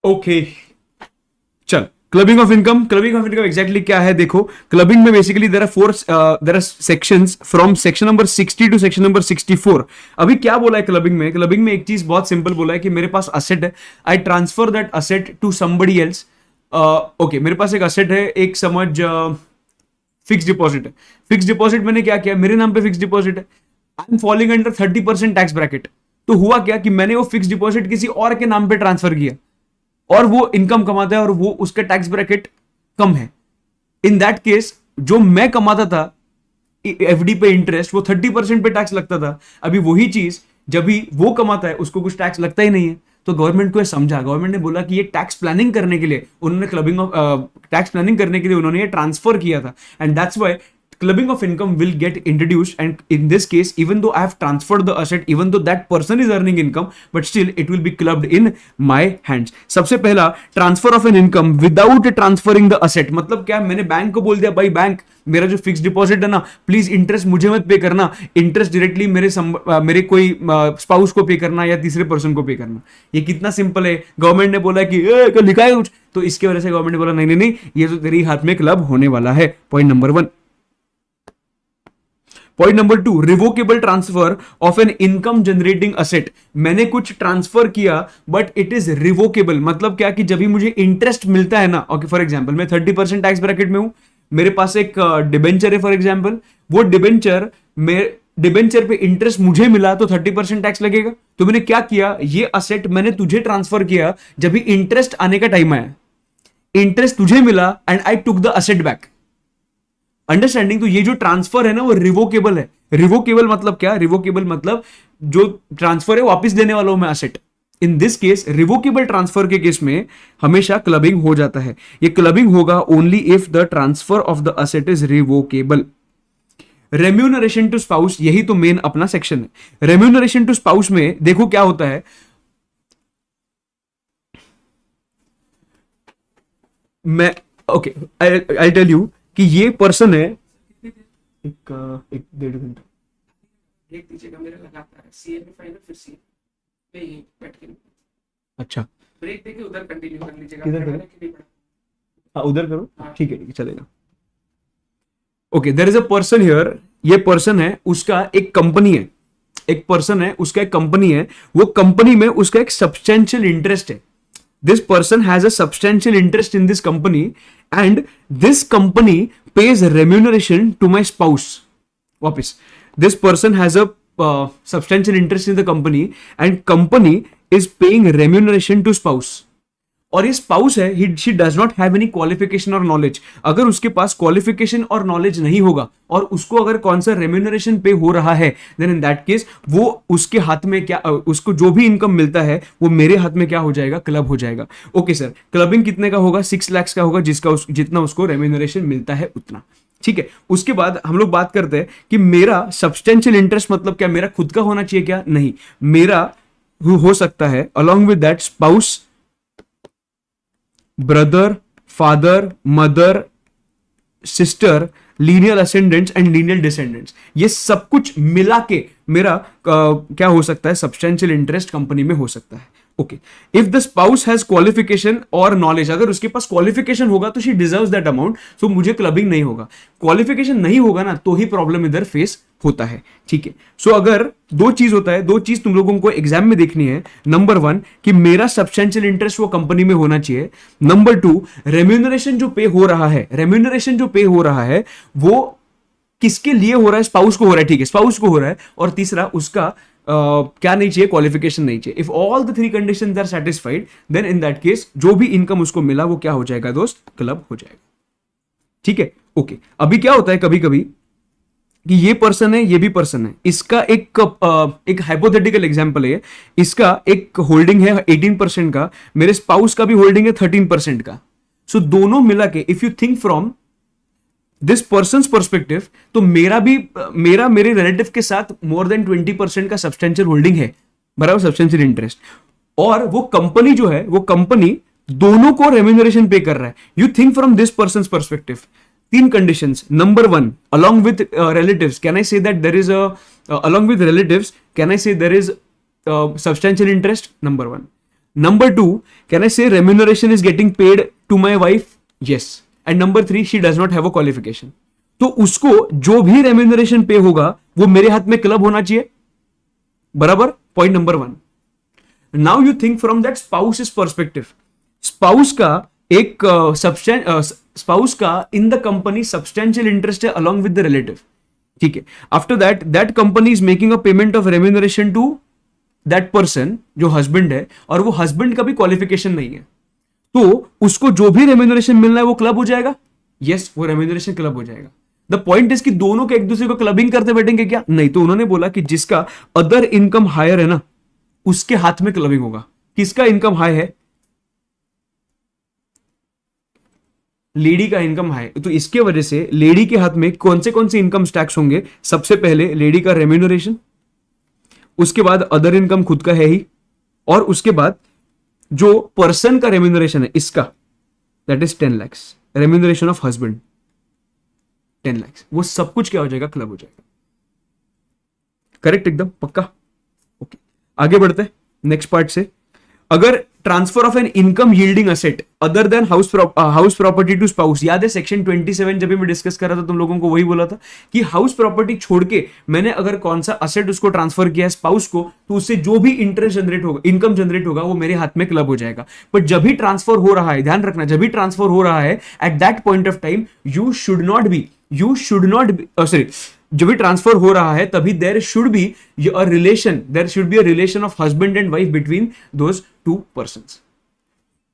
Okay चल, clubbing of income exactly क्या है देखो। क्लबिंग में basically there are sections from section number 60 to section number 64। अभी क्या बोला है क्लबिंग में एक चीज बहुत सिंपल बोला है कि मेरे पास असेट है, I transfer that asset to somebody else. Okay, मेरे पास एक असेट है, एक समझ फिक्स डिपॉजिट है। फिक्स डिपॉजिट मैंने क्या किया, मेरे नाम पे फिक्स डिपॉजिट है, I am falling under 30% tax bracket. तो हुआ क्या कि मैंने वो फिक्स डिपॉजिट किसी और के नाम पे ट्रांसफर किया और वो इनकम कमाता है और वो उसका टैक्स ब्रैकेट कम है। इन दैट केस जो मैं कमाता था एफडी पे इंटरेस्ट, वो 30% पे टैक्स लगता था। अभी वही चीज जब भी वो कमाता है उसको कुछ टैक्स लगता ही नहीं है। तो गवर्नमेंट को ये समझा, गवर्नमेंट ने बोला कि ये टैक्स प्लानिंग करने के लिए उन्होंने टैक्स प्लानिंग करने के लिए उन्होंने ये ट्रांसफर किया था। And that's why clubbing of income will get introduced, and in this case even though I have transferred the asset, even though that person is earning income, but still it will be clubbed in my hands. सबसे पहला transfer of an income without transferring the asset, मतलब क्या, मैंने bank को बोल दिया भाई bank मेरा जो फिक्स डिपॉजिट है ना, प्लीज इंटरेस्ट मुझे मत पे करना, इंटरेस्ट डायरेक्टली मेरे कोई स्पाउस को पे करना या तीसरे पर्सन को पे करना। ये कितना सिंपल है। गवर्नमेंट ने बोला कि क्या लिखा है कुछ, तो इसके वजह से गवर्नमेंट ने बोला नहीं नहीं नहीं, ये तो तेरे हाथ में क्लब होने वाला है। Point number 1। Point number 2, revocable transfer of an income generating asset. मैंने कुछ ट्रांसफर किया बट इट इज रिवोकेबल, मतलब क्या कि जब भी मुझे इंटरेस्ट मिलता है ना, ओके फॉर एग्जांपल मैं 30% टैक्स ब्रैकेट में हूं, मेरे पास एक डिबेंचर है फॉर एग्जांपल, वो डिबेंचर पे इंटरेस्ट मुझे मिला तो 30% टैक्स लगेगा। तो मैंने क्या किया, ये असेट मैंने तुझे ट्रांसफर किया जब भी इंटरेस्ट आने का टाइम आया, इंटरेस्ट तुझे मिला and I took the asset back. Understanding? तो ये जो ट्रांसफर है ना वो रिवोकेबल है। रिवोकेबल मतलब क्या, रिवोकेबल मतलब जो ट्रांसफर है वापस देने वाला हूं मैं asset. In this case revocable transfer के केस में हमेशा क्लबिंग हो जाता है। ये क्लबिंग होगा only if the transfer of the asset is revocable. Remuneration to spouse, यही तो मेन अपना सेक्शन है। रेम्यूनरेशन टू स्पाउस में देखो क्या होता है, मैं ओके आई टेल यू कि ये पर्सन है, एक 1.5 घंटा देख दीजिएगा, मेरा लगातार है सीए में फाइनल, फिर सीए में यही बैठ के अच्छा ब्रेक देके उधर कंटिन्यू कर लीजिएगा। किधर करें? पढ़ाने के लिए पढ़ा। हाँ उधर करो, हाँ। ठीक है चलेगा। Okay, there is a person here, ये पर्सन है, उसका एक कंपनी है, एक पर्सन है उसका एक कंपनी है, वो कंपनी में उसका एक सब्सटेंशियल इंटरेस्ट है। This person has a substantial interest in this company and this company pays remuneration to my spouse. वापिस, this person has a substantial interest in the company and company is paying remuneration to spouse. और ये spouse है, she does not have any qualification और knowledge. अगर उसके पास qualification और knowledge नहीं होगा और उसको अगर कौन सा रेम्यूनरेशन पे हो रहा है, देन इन दैट केस वो उसके हाथ में क्या, उसको जो भी इनकम मिलता है वो मेरे हाथ में क्या हो जाएगा, क्लब हो जाएगा। ओके सर, क्लबिंग कितने का होगा, 6 लाख का होगा, जितना उसको रेम्यूनरेशन मिलता है उतना। ठीक है, उसके बाद हम लोग बात करते हैं कि मेरा सब्सटेंशियल इंटरेस्ट मतलब क्या, मेरा खुद का होना चाहिए क्या, नहीं, मेरा हो सकता है along with that spouse, brother, father, mother, sister, linear ascendants and linear descendants, ये सब कुछ मिला के मेरा क्या हो सकता है, सब्सटेंशियल इंटरेस्ट कंपनी में हो सकता है। Okay, if the spouse has qualification और नॉलेज, अगर उसके पास क्वालिफिकेशन होगा तो शी डिजर्व्स दैट अमाउंट, सो मुझे क्लबिंग नहीं होगा। क्वालिफिकेशन नहीं होगा ना तो ही प्रॉब्लम इधर फेस होता है। ठीक है, सो अगर दो चीज होता है, दो चीज तुम लोगों को एग्जाम में देखनी है। नंबर 1 कि मेरा सब्सटेंशियल इंटरेस्ट वो कंपनी में होना चाहिए। नंबर 2, रेम्यूनरेशन जो पे हो रहा है, रेम्यूनरेशन जो पे हो रहा है वो किसके लिए हो रहा है, स्पाउस को हो रहा है। ठीक है, स्पाउस को हो रहा है। और तीसरा, उसका क्या नहीं चाहिए, क्वालिफिकेशन नहीं चाहिए। If all the 3 conditions are satisfied then in that case जो भी इनकम उसको मिला वो क्या हो जाएगा दोस्त, क्लब हो जाएगा। ठीक है, ओके। अभी क्या होता है कभी कभी कि ये पर्सन है, ये भी पर्सन है, इसका एक हाइपोथेटिकल एग्जांपल है, इसका एक होल्डिंग है 18% का, मेरे स्पाउस का भी होल्डिंग है 13% का। सो दोनों मिला के if you think from this person perspective, तो मेरे रिलेटिव के साथ मोर देन 20% का सब्सटेंशियल होल्डिंग है, बराबर, सब्सटेंशियल इंटरेस्ट। और वो कंपनी जो है, वो कंपनी दोनों को रेम्यूनरेशन पे कर रहा है। You think from this person perspective, 3 conditions. Number 1, along with relatives, can I say that there is along with relatives, can I say there is substantial interest? Number 1. Number 2, can I say remuneration is getting paid to my wife? Yes. And number 3, she does not have a qualification. तो उसको जो भी remuneration पे होगा वो मेरे हाथ में क्लब होना चाहिए, बराबर. Point number 1. Now you think from that spouse perspective. Spouse का एक स्पाउस का in the company substantial interest है अलॉन्ग विद द रिलेटिव. ठीक है. After that company is making a payment of remuneration to that person जो husband है, और वो हस्बैंड का भी क्वालिफिकेशन नहीं है, तो उसको जो भी रेम्यूनरेशन मिलना है वो क्लब हो जाएगा. यस, वो रेम्यूनरेशन क्लब हो जाएगा. द पॉइंट इज कि दोनों के एक दूसरे को क्लबिंग करते बैठेंगे क्या? नहीं. तो उन्होंने बोला कि जिसका अदर इनकम हायर है ना, उसके हाथ में क्लबिंग होगा. किसका इनकम हाई है? लेडी का इनकम हाई. तो इसके वजह से लेडी के हाथ में कौन से इनकम टैक्स होंगे? सबसे पहले लेडी का रेम्यूनरेशन, उसके बाद अदर इनकम खुद का है ही, और उसके बाद जो पर्सन का रेम्यूनरेशन है इसका, that is 10 lakhs. Remuneration of husband 10 lakhs. वो सब कुछ क्या हो जाएगा? क्लब हो जाएगा. करेक्ट, एकदम पक्का. ओके, आगे बढ़ते हैं नेक्स्ट पार्ट से. अगर transfer of an income yielding asset other than house property to spouse, याद है सेक्शन 27 जब भी मैं डिस्कस कर रहा था तुम लोगों को वही बोला था कि हाउस प्रॉपर्टी छोड़ के मैंने अगर कौन सा असेट उसको ट्रांसफर किया है स्पाउस को, तो उससे जो भी इंटरेस्ट जनरेट होगा, इनकम जनरेट होगा, वो मेरे हाथ में क्लब हो जाएगा. बट जब भी ट्रांसफर हो रहा है, ध्यान रखना, जब भी ट्रांसफर हो रहा है at that point of time you should not be sorry, जब भी ट्रांसफर हो रहा है तभी there should be a relation of husband and wife between those two persons.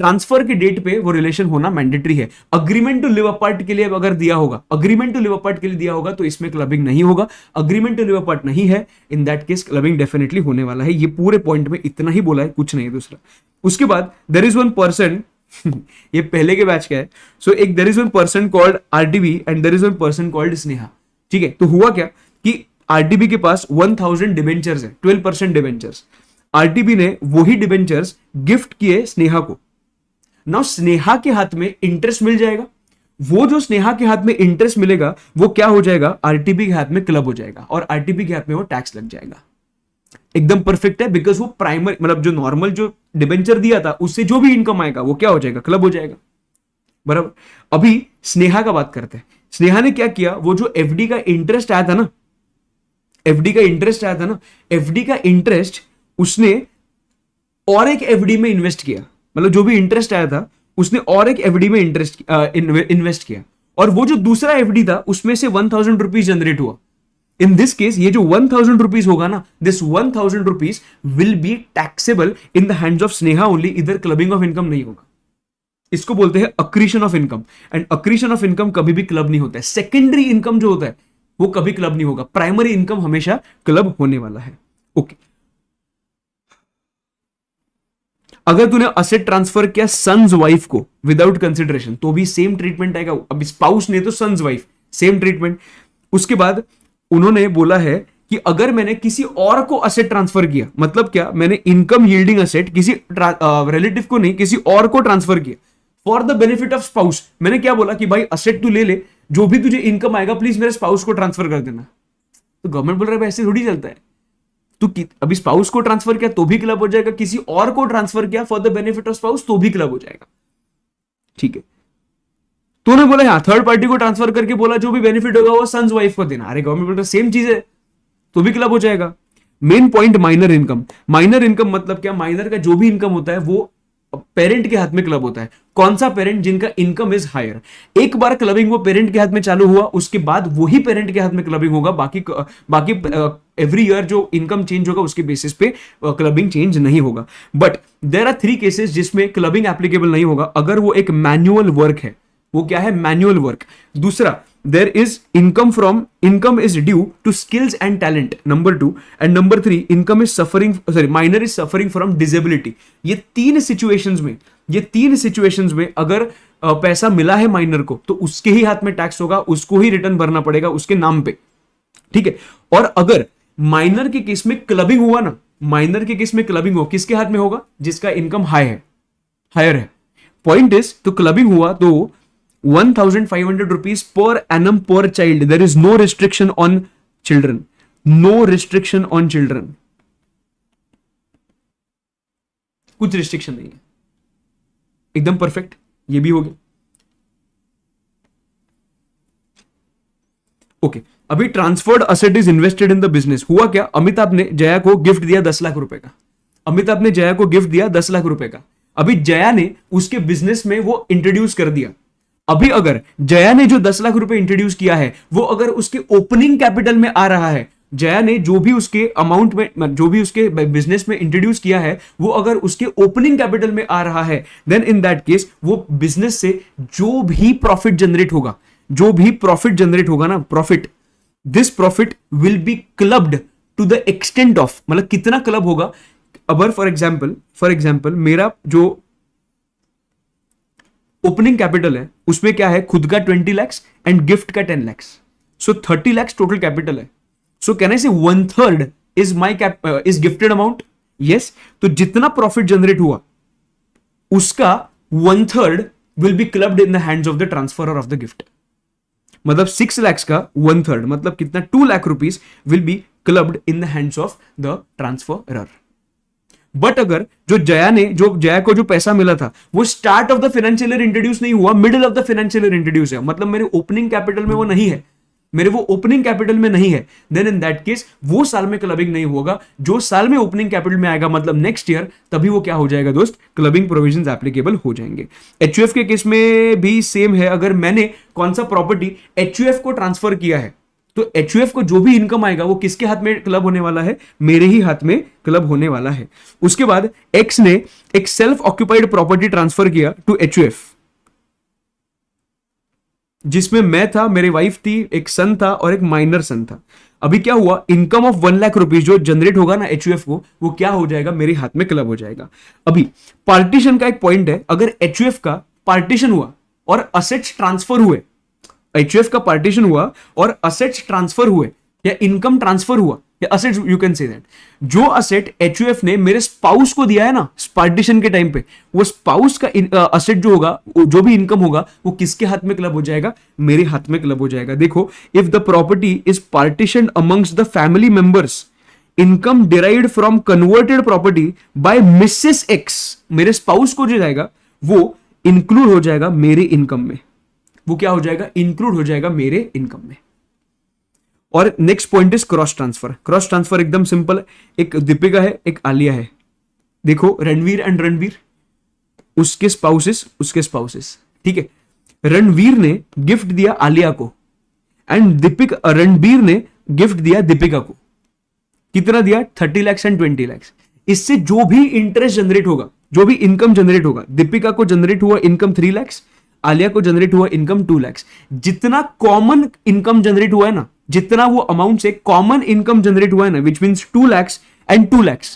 Transfer के डेट पे वो रिलेशन होना मैंडेटरी है. अग्रीमेंट टू लिव अपार्ट के लिए अगर दिया होगा, अग्रीमेंट टू लिव अपार्ट के लिए दिया होगा तो इसमें क्लबिंग नहीं होगा. अग्रीमेंट टू लिव अपार्ट नहीं है, इन दैट केस क्लबिंग डेफिनेटली होने वाला है. ये पूरे पॉइंट में इतना ही बोला है, कुछ नहीं है दूसरा. उसके बाद देयर इज वन पर्सन ये पहले के बैच का है. सो एक there is one person called RTB and there is one person called Sneha. ठीक है. तो हुआ क्या कि आरटीबी के पास 1000 डिबेंचर्स है, 12% डिबेंचर्स. आरटीबी ने वही डिबेंचर्स गिफ्ट किए स्नेहा को. नाउ स्नेहा के हाथ में इंटरेस्ट मिल जाएगा. वो जो स्नेहा के हाथ में इंटरेस्ट मिलेगा वो क्या हो जाएगा? आरटीबी के हाथ में क्लब हो जाएगा, और आरटीबी के हाथ में वो टैक्स लग जाएगा. एकदम परफेक्ट है, बिकॉज वो प्राइमरी मतलब जो नॉर्मल जो डिबेंचर दिया था उससे जो भी इनकम आएगा वो क्या हो जाएगा? क्लब हो जाएगा. बराबर. अभी स्नेहा का बात करते हैं. स्नेहा ने क्या किया? वो जो एफडी का इंटरेस्ट आया था ना, एफडी का इंटरेस्ट उसने और एक एफडी में इन्वेस्ट किया. मतलब जो भी इंटरेस्ट आया था उसने और एक एफडी में इन्वेस्ट किया, और वो जो दूसरा एफडी था उसमें से 1000 रुपीज जनरेट हुआ. इन दिस केस ये जो 1000 रुपीज होगा ना, this 1000 rupees will be taxable in the hands of Sneha only. इधर क्लबिंग ऑफ इनकम नहीं होगा. इसको बोलते हैं accretion of income, and accretion of income कभी भी क्लब नहीं होता है. सेकेंडरी इनकम जो होता है वो कभी क्लब नहीं होगा. प्राइमरी इनकम हमेशा क्लब होने वाला है. ओके. अगर तूने असेट ट्रांसफर किया सन्स वाइफ को विदाउट कंसिडरेशन तो भी सेम ट्रीटमेंट आएगा. अब स्पाउस ने तो सन्स वाइफ, सेम ट्रीटमेंट. उसके बाद उन्होंने बोला है कि अगर मैंने किसी और को असेट ट्रांसफर किया, मतलब क्या, मैंने इनकम यील्डिंग असेट किसी रिलेटिव को नहीं किसी और को ट्रांसफर किया for the benefit of spouse. मैंने क्या बोला कि भाई असेट तू ले, जो भी तुझे इनकम आएगा प्लीज मेरे स्पाउस को ट्रांसफर कर देना. तो गवर्नमेंट बोल रहा है ऐसे थोड़ी चलता है. तू अभी स्पाउस को ट्रांसफर किया तो भी क्लब हो जाएगा, किसी और को ट्रांसफर किया for the benefit of spouse तो भी क्लब हो जाएगा. ठीक है. तूने बोला हाँ थर्ड पार्टी को ट्रांसफर करके बोला जो भी बेनिफिट होगा वो सन्स वाइफ को देना. अरे गवर्नमेंट बोल रहा है सेम चीज है तो भी क्लब हो जाएगा. Main point minor income. Minor income मतलब क्या? माइनर का जो भी इनकम होता है वो पेरेंट के हाथ में क्लब होता है. कौन सा पेरेंट? जिनका इनकम इज हायर. एक बार क्लबिंग वो पेरेंट के हाथ में चालू हुआ उसके बाद वही पेरेंट के हाथ में क्लबिंग होगा. बाकी एवरी ईयर जो इनकम चेंज होगा उसके बेसिस पे क्लबिंग चेंज नहीं होगा. बट देयर आर 3 केसेस जिसमें क्लबिंग एप्लीकेबल नहीं होगा अगर वो एक मैनुअल वर्क है. वो क्या है? Manual work. दूसरा, there is income is due to skills and talent. Number 2 and number 3 income is suffering minor is suffering from disability. ये तीन सिचुएशंस में अगर पैसा मिला है माइनर को तो उसके ही हाथ में टैक्स होगा, उसको ही रिटर्न भरना पड़ेगा उसके नाम पे. ठीक है. और अगर माइनर के केस में क्लबिंग हुआ ना, माइनर के केस में क्लबिंग हो किसके हाथ में होगा? जिसका इनकम हायर है. पॉइंट इज तो क्लबिंग हुआ तो 1500 rupees per annum per child. There is no restriction on children. No restriction on children. कुछ रिस्ट्रिक्शन नहीं है, एकदम परफेक्ट। ये भी हो गया। ओके, अभी transferred asset is invested in the business. हुआ क्या, अमिताभ ने जया को गिफ्ट दिया 10 लाख रुपए का। अमिताभ ने जया को गिफ्ट दिया 10 लाख रुपए का। अभी जया ने उसके बिजनेस में वो इंट्रोड्यूस कर दिया। अभी अगर जया ने जो 10 लाख रुपए इंट्रोड्यूस किया है वो अगर उसके ओपनिंग कैपिटल में आ रहा है, जया ने जो भी उसके अमाउंट में, जो भी उसके बिजनेस में इंट्रोड्यूस किया है वो अगर उसके ओपनिंग कैपिटल में आ रहा है, देन इन दैट केस वो बिजनेस से जो भी प्रॉफिट जनरेट होगा, जो भी प्रॉफिट जनरेट होगा ना, profit, this profit will be clubbed to the extent of, मतलब कितना क्लब होगा। अगर फॉर एग्जाम्पल मेरा जो ओपनिंग कैपिटल है उसमें क्या है, खुद का 20 lakhs एंड गिफ्ट का 10 lakhs, सो 30 lakhs टोटल कैपिटल है। सो कैन आई से 1/3 is my is gifted amount? Yes. तो जितना प्रॉफिट जनरेट हुआ उसका 1/3 will be clubbed in the hands of the transferor of the gift. मतलब 6 lakhs का 1/3 मतलब कितना, 2 lakh rupees will be clubbed in the hands of the transferor. But अगर जो जया को जो पैसा मिला था वो start of the financial year introduce नहीं हुआ, middle of the financial year introduce है, मतलब मेरे ओपनिंग कैपिटल में वो नहीं है, मेरे वो ओपनिंग कैपिटल में नहीं है, देन इन दैट केस वो साल में क्लबिंग नहीं होगा। जो साल में ओपनिंग कैपिटल में आएगा मतलब नेक्स्ट ईयर, तभी वो क्या हो जाएगा दोस्त, क्लबिंग प्रोविजंस एप्लीकेबल हो जाएंगे। एचयूएफ के केस में भी सेम है। अगर मैंने कौन सा प्रॉपर्टी एचयूएफ को ट्रांसफर किया है तो एचयूएफ को जो भी इनकम आएगा वो किसके हाथ में क्लब होने वाला है, मेरे ही हाथ में क्लब होने वाला है। उसके बाद एक्स ने एक सेल्फ ऑक्यूपाइड प्रॉपर्टी ट्रांसफर किया टू एचयूएफ, जिसमें मैं था, मेरी वाइफ थी, एक सन था और एक माइनर सन था। अभी क्या हुआ, इनकम ऑफ 1 लाख रुपीज जो जनरेट होगा ना एचयूएफ को, वो क्या हो जाएगा, मेरे हाथ में क्लब हो जाएगा। अभी पार्टीशन का एक पॉइंट है, अगर एचयूएफ का पार्टीशन हुआ और असेट्स ट्रांसफर हुए, एचयूएफ का पार्टीशन हुआ और असेट्स ट्रांसफर हुए या इनकम ट्रांसफर हुआ या assets, you can say that, जो असेट एचयूएफ ने मेरे स्पाउस को दिया है ना पार्टीशन के टाइम पे, वो स्पाउस का असेट जो होगा, जो भी इनकम होगा, वो किसके हाथ में क्लब हो जाएगा, मेरे हाथ में क्लब हो जाएगा। देखो, if the property is partition amongst the family members, income derived from converted property by Mrs x, मेरे स्पाउस को जो जाएगा वो इंक्लूड हो जाएगा मेरे इनकम में, वो क्या हो जाएगा, इंक्लूड हो जाएगा मेरे इनकम में। और next point is cross transfer. Cross transfer एकदम सिंपल है, एक दीपिका है, एक आलिया है। देखो, रणवीर एंड रणवीर, उसके स्पाउसेस, ठीक है। रणवीर ने गिफ्ट दिया आलिया को एंड रणबीर ने गिफ्ट दिया दीपिका को। कितना दिया, 30 lakhs एंड 20 lakhs। इससे जो भी इंटरेस्ट जनरेट होगा, जो भी इनकम जनरेट होगा, दीपिका को जनरेट हुआ इनकम 3 lakhs, आलिया को जनरेट हुआ इनकम 2 lakhs। जितना कॉमन इनकम जनरेट हुआ है ना, जितना वो अमाउंट से कॉमन इनकम जनरेट हुआ है ना, which means 2 lakhs and 2 lakhs,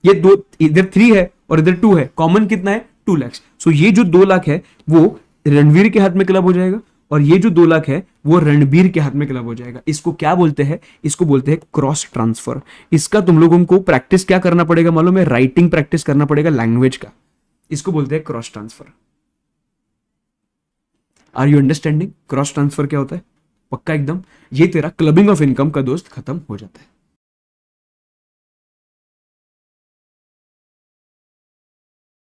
ये दो, इधर 3 है और इधर 2 है, कॉमन कितना है, 2 lakhs। सो ये जो 2 लाख है वो रणवीर के हाथ में क्लब हो जाएगा और ये जो 2 लाख है वो रणबीर के हाथ में क्लब हो जाएगा। इसको क्या बोलते हैं, इसको बोलते हैं क्रॉस ट्रांसफर। इसका तुम लोगों को प्रैक्टिस क्या करना पड़ेगा मालूम है, राइटिंग प्रैक्टिस करना पड़ेगा लैंग्वेज का। इसको बोलते हैं cross transfer. Are you understanding cross transfer क्या होता है? पक्का एकदम। ये तेरा क्लबिंग ऑफ इनकम का दोस्त खत्म हो जाता है।